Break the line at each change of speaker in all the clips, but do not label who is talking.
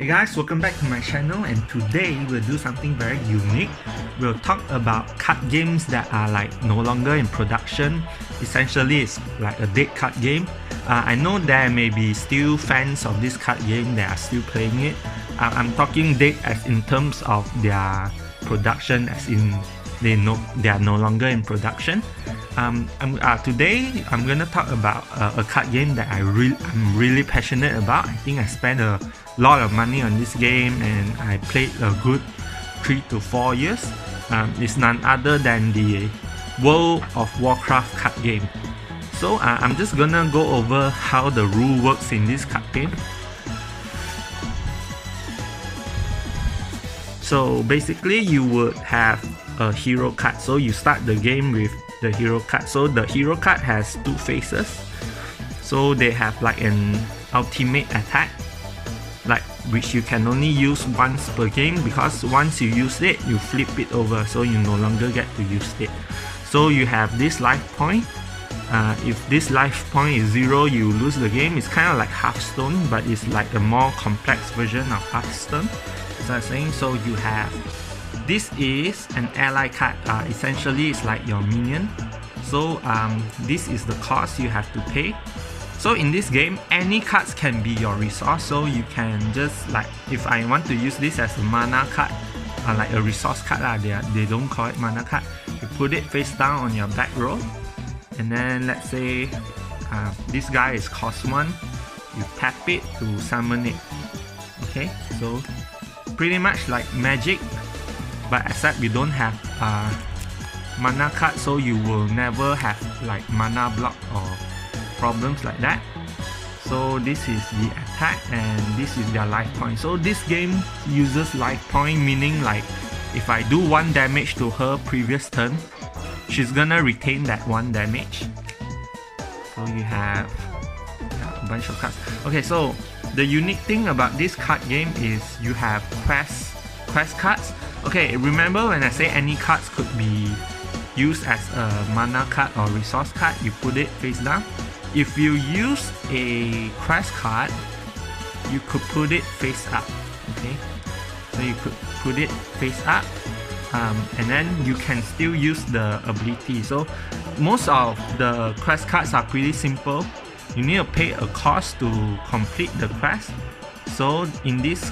Hey guys, welcome back to my channel, and today we'll do something very unique. We'll talk about card games that are like no longer in production. Essentially, it's like a dead card game. I know there may be still fans of this card game that are still playing it. I'm talking dead as in terms of their production, as in they are no longer in production. Today I'm gonna talk about a card game that I'm really passionate about. I think I spent a lot of money on this game and I played a good 3 to 4 years. It's none other than the World of Warcraft card game. So I'm just gonna go over how the rule works in this card game. So basically you would have a hero card. So you start the game with the hero card. So the hero card has two phases. So they have like an ultimate attack, like which you can only use once per game, because once you use it, you flip it over, so you no longer get to use it. So you have this life point. If this life point is 0, you lose the game. It's kind of like Hearthstone, but it's like a more complex version of Hearthstone. So I'm saying, so you have, this is an ally card. Essentially it's like your minion. So this is the cost you have to pay. So in this game, any cards can be your resource. So you can just, like, if I want to use this as a mana card, like a resource card, they don't call it mana card. You put it face down on your back row, and then let's say this guy is cost 1. You tap it to summon it. Okay, so pretty much like Magic, but except you don't have mana card, so you will never have like mana block or problems like that. So this is the attack and this is their life point. So this game uses life point, meaning like if I do 1 damage to her previous turn, she's gonna retain that 1 damage. So you have a bunch of cards. Okay, so the unique thing about this card game is you have quest cards. Okay, remember when I say any cards could be used as a mana card or resource card, you put it face down. If you use a quest card, you could put it face up. Okay, so you could put it face up, and then you can still use the ability. So most of the quest cards are pretty simple. You need to pay a cost to complete the quest. So in this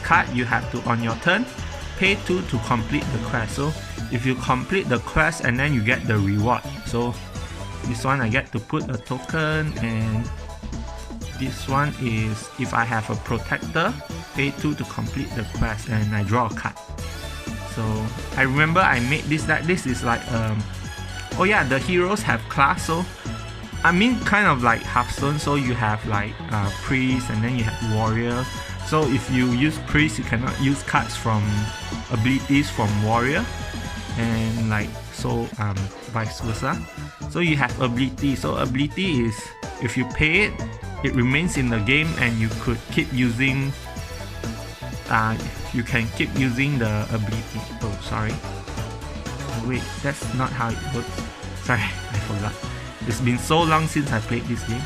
card, you have to, on your turn, pay 2 to complete the quest. So if you complete the quest, and then you get the reward. So this one I get to put a token, and this one is if I have a protector, pay 2 to complete the quest, and I draw a card. So I remember I made this, that this is like oh yeah, the heroes have class. So I mean kind of like Hearthstone. So you have like priest, and then you have warrior. So if you use priest, you cannot use cards from abilities from warrior, and like so vice versa. So you have ability. So ability is, if you pay it, it remains in the game, and you could keep using you can keep using the ability. Oh sorry, wait, that's not how it works. Sorry, I forgot. It's been so long since I played this game.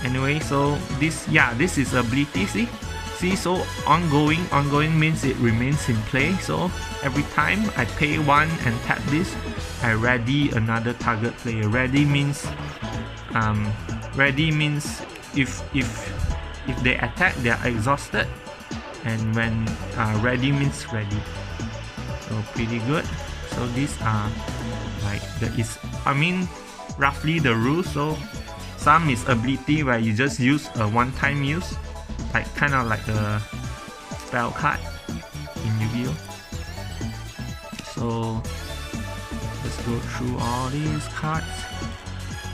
Anyway, so this is ability. See, so ongoing means it remains in play. So every time I pay 1 and tap this, I ready another target player. Ready means if they attack, they are exhausted, and when ready means ready. So pretty good. So these are like roughly the rules. So some is ability where you just use a one-time use, like kind of like a spell card in Yu-Gi-Oh. So let's go through all these cards.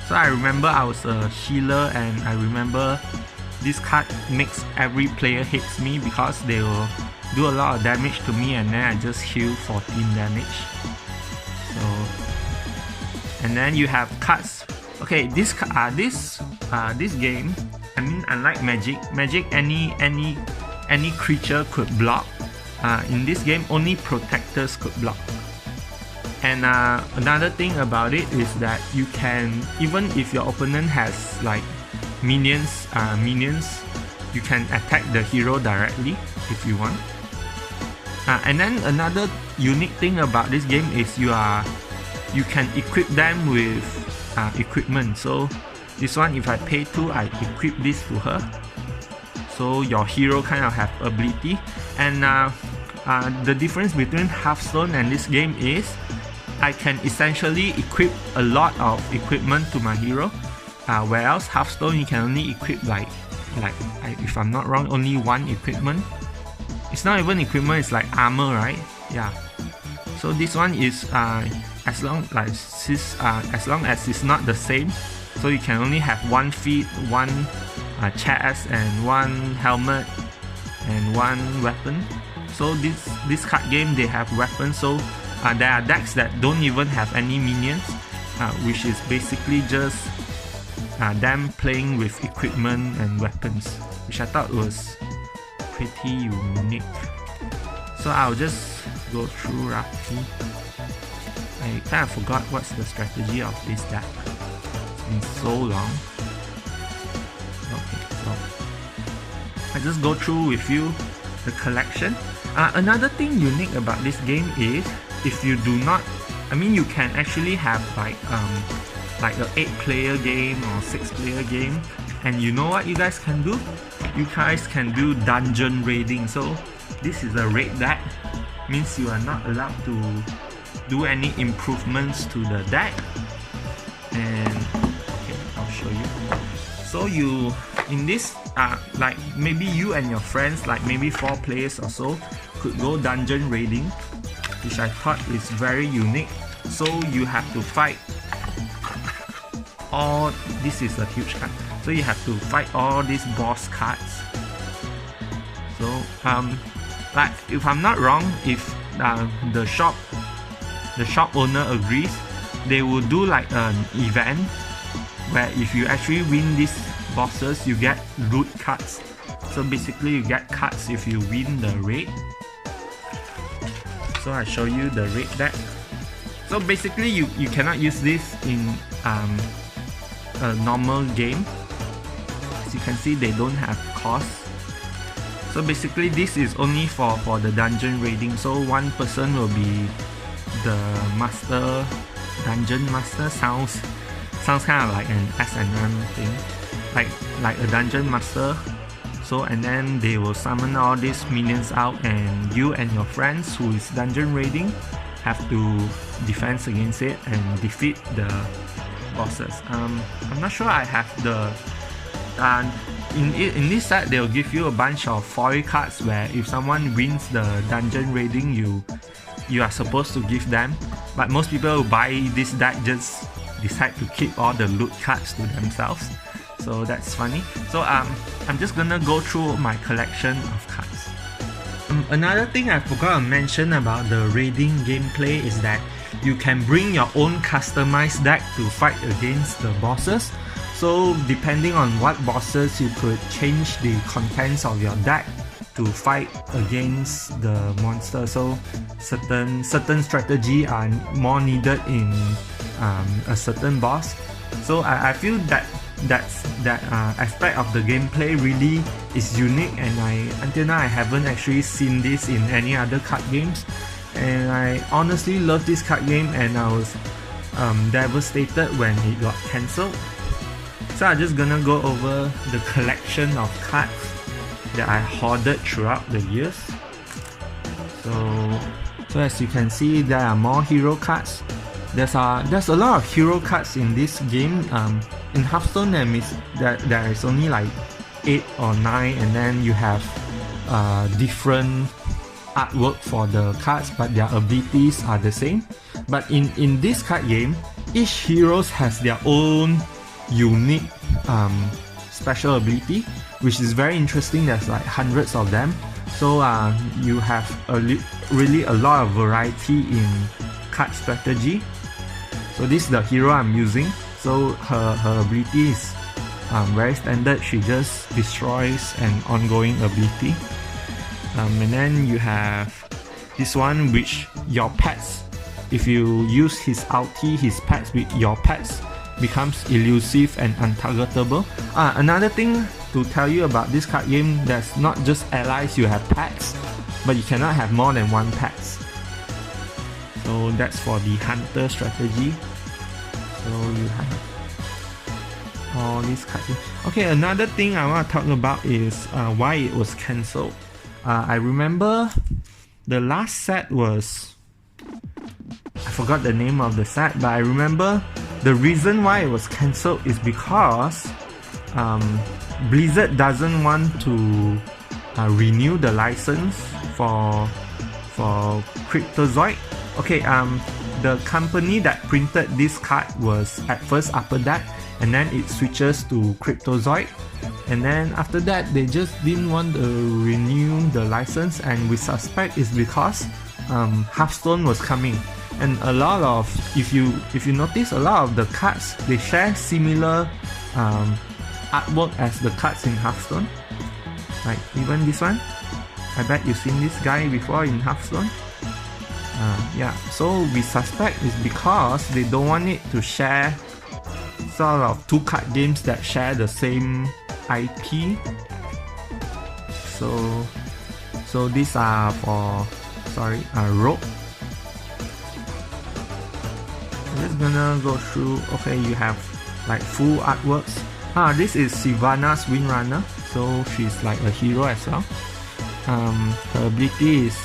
So I remember I was a healer, and I remember this card makes every player hates me because they will do a lot of damage to me, and then I just heal 14 damage. So, and then you have cards. Okay, this game, I mean, unlike Magic, any creature could block. In this game, only protectors could block. And another thing about it is that you can, even if your opponent has like minions, you can attack the hero directly if you want. And then another unique thing about this game is you can equip them with equipment. So this one, if I pay 2, I equip this to her. So your hero kind of have ability. And the difference between Hearthstone and this game is I can essentially equip a lot of equipment to my hero. Whereas Hearthstone, you can only equip like if I'm not wrong, only 1 equipment. It's not even equipment, it's like armor, right? Yeah. So this one is as long as it's not the same. So you can only have 1 feet, 1 chest, and 1 helmet, and 1 weapon. So this card game, they have weapons. So there are decks that don't even have any minions, which is basically just them playing with equipment and weapons, which I thought was pretty unique. So I'll just go through roughly. I kind of forgot what's the strategy of this deck. It's been so long. Okay, so I just go through with you the collection. Another thing unique about this game is if you do not, you can actually have like an 8-player game or 6-player game, and you know what you guys can do? You guys can do dungeon raiding. So this is a raid deck, means you are not allowed to do any improvements to the deck. And okay, I'll show you. So you in this like maybe you and your friends, like maybe 4 players or so, could go dungeon raiding, which I thought is very unique. So you have to fight all, this is a huge card, so you have to fight all these boss cards. So like if I'm not wrong, if the shop owner agrees, they will do like an event where if you actually win these bosses, you get loot cards. So basically you get cards if you win the raid. So I show you the raid deck. So basically you cannot use this in a normal game. As you can see, they don't have costs. So basically this is only for the dungeon raiding. So one person will be the master, dungeon master. Sounds kind of like an S&M thing, like a dungeon master. So and then they will summon all these minions out, and you and your friends who is dungeon raiding have to defend against it and defeat the bosses. I'm not sure I have the in this set they'll give you a bunch of foil cards where if someone wins the dungeon raiding, you are supposed to give them, but most people who buy this deck just decide to keep all the loot cards to themselves. So that's funny. So I'm just gonna go through my collection of cards. Another thing I forgot to mention about the raiding gameplay is that you can bring your own customized deck to fight against the bosses. So depending on what bosses, you could change the contents of your deck to fight against the monster. So certain strategy are more needed in a certain boss. So I feel that aspect of the gameplay really is unique, and until now I haven't actually seen this in any other card games. And I honestly love this card game, and I was devastated when it got cancelled. So I'm just gonna go over the collection of cards that I hoarded throughout the years. So as you can see, there are more hero cards. There's a lot of hero cards in this game. In Hearthstone, there is only like 8 or 9, and then you have different artwork for the cards, but their abilities are the same. But in this card game, each hero has their own unique special ability, which is very interesting. There's like hundreds of them. So you have really a lot of variety in card strategy. So this is the hero I'm using. So her ability is very standard. She just destroys an ongoing ability. And then you have this one, which your pets, if you use his ulti, his pets with your pets becomes elusive and untargetable. Another thing to tell you about this card game, there's not just allies, you have pets, but you cannot have more than one pets. So that's for the hunter strategy. So you have all these cards. Okay, another thing I want to talk about is why it was cancelled. I remember the last set was, I forgot the name of the set, but I remember the reason why it was cancelled is because Blizzard doesn't want to renew the license for Cryptozoic. Okay, the company that printed this card was at first Upper Deck, and then it switches to Cryptozoic, and then after that they just didn't want to renew the license, and we suspect it's because Hearthstone was coming, and a lot of, if you notice, a lot of the cards, they share similar artwork as the cards in Hearthstone, like even this one. I bet you've seen this guy before in Hearthstone. Yeah, so we suspect it's because they don't want it to share sort of two card games that share the same IP. So these are for, Rogue. I'm just gonna go through. Okay, you have like full artworks. This is Sylvanas Windrunner, so she's like a hero as well. Her ability is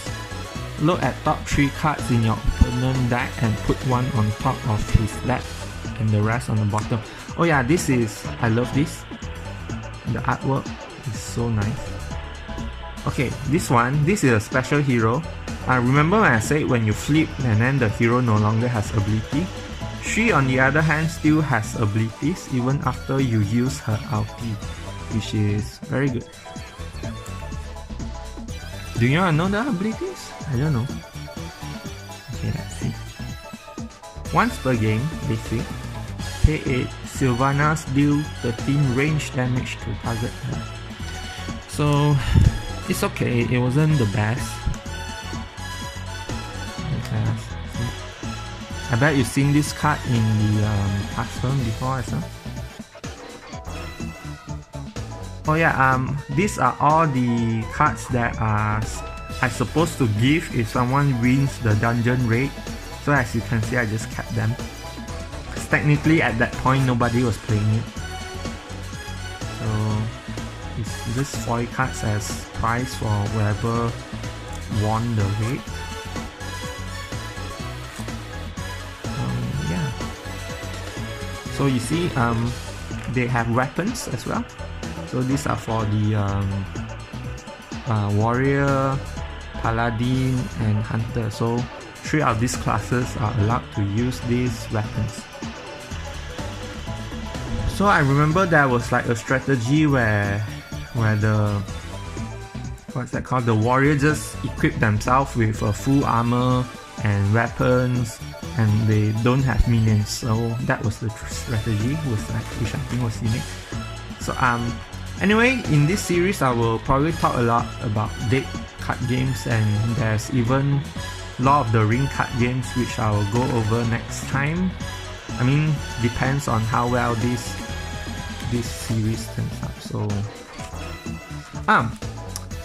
look at top 3 cards in your opponent deck and put one on top of his deck and the rest on the bottom. Oh yeah, this is, I love this. The artwork is so nice. Okay, this is a special hero. Remember when I said when you flip and then the hero no longer has ability? She on the other hand still has abilities even after you use her ulti, which is very good. Do you want to know the abilities? I don't know. Okay, let's see. Once per game, basic. Pay 8. Sylvanas deal 13 range damage to target her. So, it's okay. It wasn't the best. I bet you've seen this card in the Hearthstone before as well. Oh yeah, these are all the cards that are I supposed to give if someone wins the dungeon raid. So as you can see, I just kept them. Because technically at that point nobody was playing it. So it's just foil cards as prize for whoever won the raid. Yeah. So you see, they have weapons as well. So these are for the warrior, paladin, and hunter. So 3 of these classes are allowed to use these weapons. So I remember there was like a strategy where the, what's that called? The warrior just equip themselves with a full armor and weapons, and they don't have minions. So that was the strategy, which I think was unique. So anyway, in this series I will probably talk a lot about deck card games, and there's even Lord of the Ring card games which I will go over next time. I mean, depends on how well this series turns out. So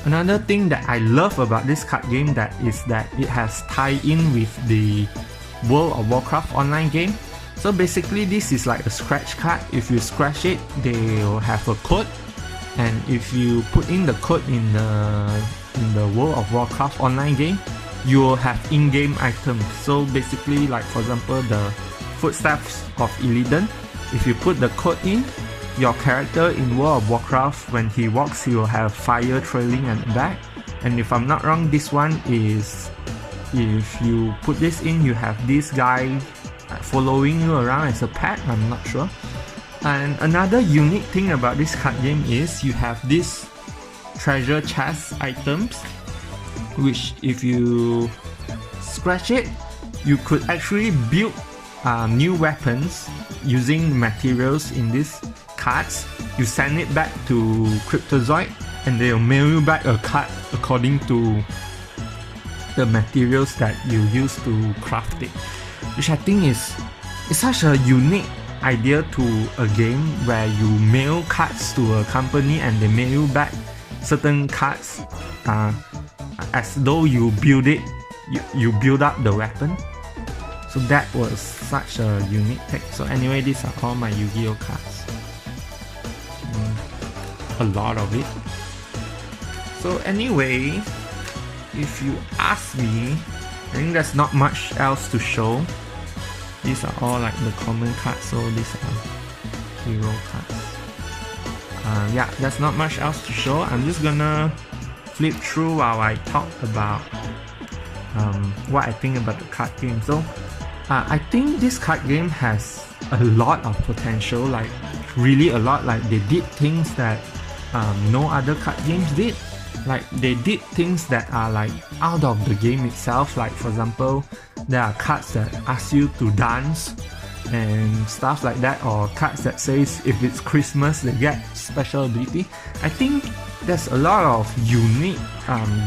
another thing that I love about this card game is that it has tie-in with the World of Warcraft online game. So basically this is like a scratch card. If you scratch it, they'll have a code, and if you put in the code in the World of Warcraft online game, you will have in-game items. So basically, like for example, the Footsteps of Illidan, if you put the code in, your character in World of Warcraft, when he walks, he will have fire trailing at the back. And if I'm not wrong, this one is, if you put this in, you have this guy following you around as a pet. I'm not sure. And another unique thing about this card game is you have this treasure chest items, which if you scratch it, you could actually build new weapons using materials in these cards. You send it back to Cryptozoic and they'll mail you back a card according to the materials that you use to craft it, which I think is such a unique idea to a game where you mail cards to a company and they mail you back certain cards as though you build it, you build up the weapon. So that was such a unique take. So anyway, these are all my Yu-Gi-Oh cards. A lot of it. So anyway, if you ask me, I think there's not much else to show. These are all like the common cards, so these are hero cards. Yeah, there's not much else to show. I'm just gonna flip through while I talk about what I think about the card game. So I think this card game has a lot of potential, like really a lot. Like they did things that no other card games did. Like they did things that are like out of the game itself. Like for example, there are cards that ask you to dance and stuff like that, or cards that says if it's Christmas they get special ability. I think there's a lot of unique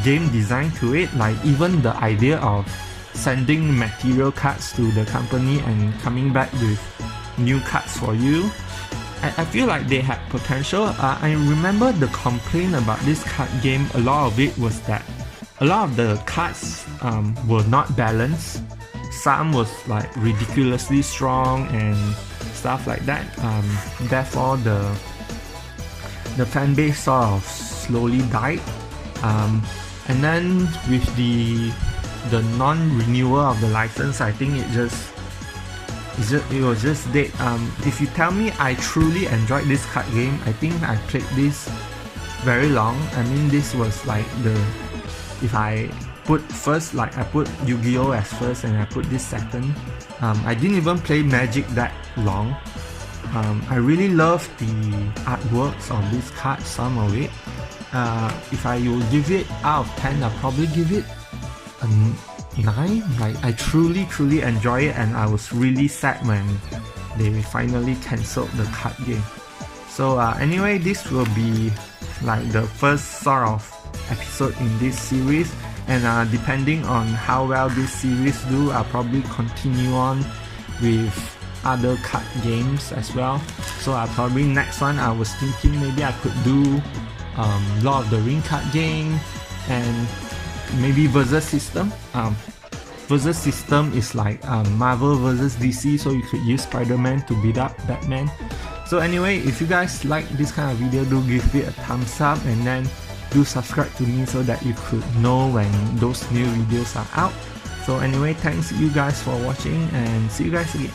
game design to it. Like even the idea of sending material cards to the company and coming back with new cards for you. I feel like they had potential. I remember the complaint about this card game, a lot of it was that a lot of the cards were not balanced. Some was like ridiculously strong and stuff like that. Therefore the fan base sort of slowly died. And then with the non-renewal of the license, I think it was just dead. If you tell me I truly enjoyed this card game, I think I played this very long. I mean, this was like if I put first, like I put Yu-Gi-Oh as first and I put this second. I didn't even play Magic that long. I really love the artworks of this card, some of it. If I will give it out of 10, I'll probably give it a 9. Like I truly enjoy it, and I was really sad when they finally cancelled the card game. So anyway, this will be like the first sort of episode in this series, and depending on how well this series do, I'll probably continue on with other card games as well. So probably next one I was thinking maybe I could do Lord of the Ring card game, and maybe versus system. Versus system is like Marvel versus DC, so you could use Spider-Man to beat up Batman. So anyway, if you guys like this kind of video, do give it a thumbs up, and then do subscribe to me so that you could know when those new videos are out. So anyway, thanks you guys for watching, and see you guys again.